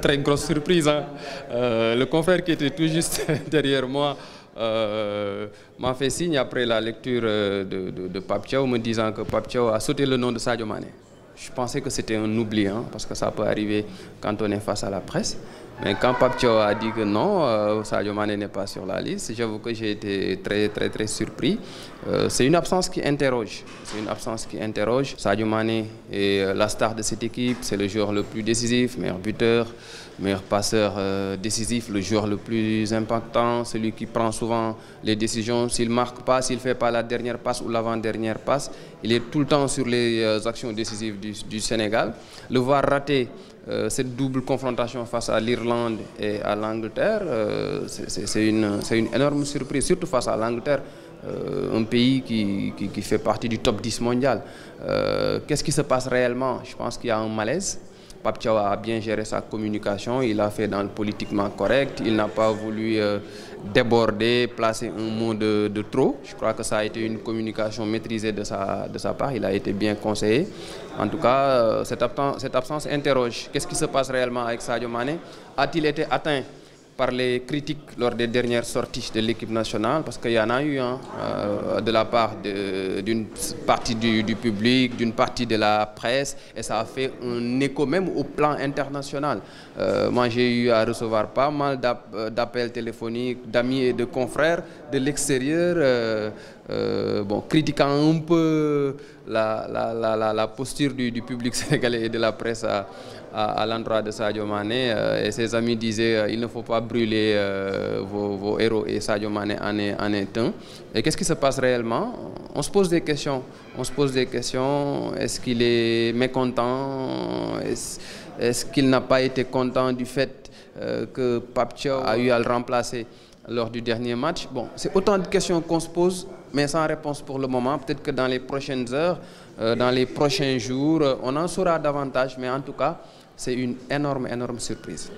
très grosse surprise. Hein. Le confrère qui était tout juste derrière moi m'a fait signe après la lecture de Pape Thiaw me disant que Pape Thiaw a sauté le nom de Sadio Mané. Je pensais que c'était un oubli, hein, parce que ça peut arriver quand on est face à la presse. Mais quand Pape Thiaw a dit que non, Sadio Mané n'est pas sur la liste, j'avoue que j'ai été très surpris. C'est une absence qui interroge. C'est une absence qui interroge. Sadio Mané est la star de cette équipe, c'est le joueur le plus décisif, meilleur buteur, meilleur passeur décisif, le joueur le plus impactant, celui qui prend souvent les décisions. S'il ne marque pas, s'il ne fait pas la dernière passe ou l'avant-dernière passe, il est tout le temps sur les actions décisives du Sénégal. Le voir rater cette double confrontation face à l'Irlande et à l'Angleterre, c'est une énorme surprise, surtout face à l'Angleterre, un pays qui fait partie du top 10 mondial. Qu'est-ce qui se passe réellement? Je pense qu'il y a un malaise. Pape Thiaw a bien géré sa communication, il a fait dans le politiquement correct, il n'a pas voulu déborder, placer un mot de trop. Je crois que ça a été une communication maîtrisée de sa part, il a été bien conseillé. En tout cas, cette absence interroge. Qu'est-ce qui se passe réellement avec Sadio Mané? A-t-il été atteint par les critiques lors des dernières sorties de l'équipe nationale, parce qu'il y en a eu de la part d'une partie du public, d'une partie de la presse, et ça a fait un écho même au plan international. Moi, j'ai eu à recevoir pas mal d'appels téléphoniques d'amis et de confrères de l'extérieur, critiquant un peu la posture du public sénégalais et de la presse à l'endroit de Sadio Mané, et ses amis disaient il ne faut pas brûler vos héros, et Sadio Mané en est un. Et qu'est-ce qui se passe réellement? On se pose des questions. Est-ce qu'il est mécontent? Est-ce qu'il n'a pas été content du fait que Pape Thiaw a eu à le remplacer lors du dernier match? Bon, c'est autant de questions qu'on se pose, mais sans réponse pour le moment. Peut-être que dans les prochaines heures, dans les prochains jours, on en saura davantage, mais en tout cas, c'est une énorme surprise.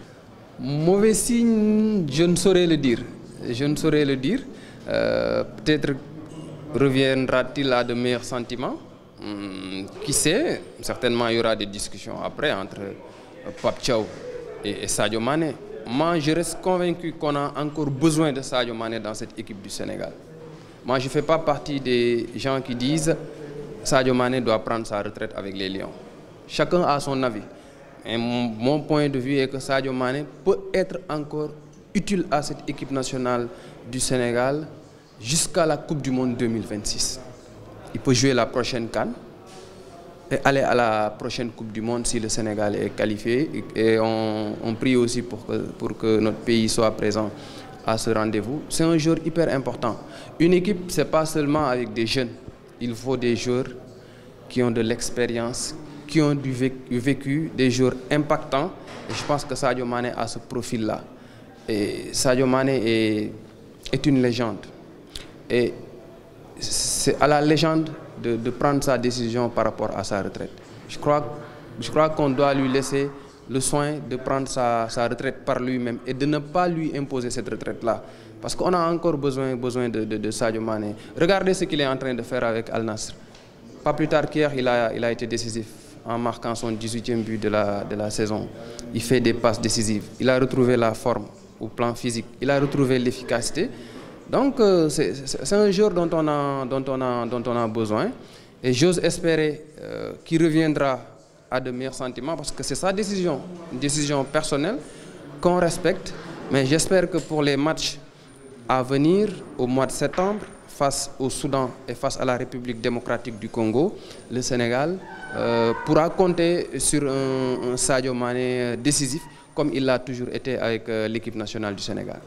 Mauvais signe, je ne saurais le dire. Peut-être reviendra-t-il à de meilleurs sentiments. Qui sait? Certainement, il y aura des discussions après entre Pape Thiaw et Sadio Mané. Moi, je reste convaincu qu'on a encore besoin de Sadio Mané dans cette équipe du Sénégal. Moi, je ne fais pas partie des gens qui disent Sadio Mané doit prendre sa retraite avec les Lions. Chacun a son avis. Et mon point de vue est que Sadio Mané peut être encore utile à cette équipe nationale du Sénégal jusqu'à la Coupe du Monde 2026. Il peut jouer la prochaine CAN et aller à la prochaine Coupe du Monde si le Sénégal est qualifié. Et on prie aussi pour que notre pays soit présent à ce rendez-vous. C'est un joueur hyper important. Une équipe, ce n'est pas seulement avec des jeunes. Il faut des joueurs qui ont de l'expérience, qui ont du vécu, des joueurs impactants. Et je pense que Sadio Mané a ce profil-là. Et Sadio Mané est une légende. Et c'est à la légende de prendre sa décision par rapport à sa retraite. Je crois qu'on doit lui laisser le soin de prendre sa retraite par lui-même et de ne pas lui imposer cette retraite-là. Parce qu'on a encore besoin de Sadio Mané. Regardez ce qu'il est en train de faire avec Al Nassr. Pas plus tard qu'hier, il a été décisif en marquant son 18e but de la saison. Il fait des passes décisives. Il a retrouvé la forme au plan physique. Il a retrouvé l'efficacité. Donc, c'est un joueur dont on a besoin. Et j'ose espérer qu'il reviendra à de meilleurs sentiments parce que c'est sa décision, une décision personnelle qu'on respecte. Mais j'espère que pour les matchs à venir, au mois de septembre, face au Soudan et face à la République démocratique du Congo, le Sénégal pourra compter sur un Sadio Mané décisif comme il l'a toujours été avec l'équipe nationale du Sénégal.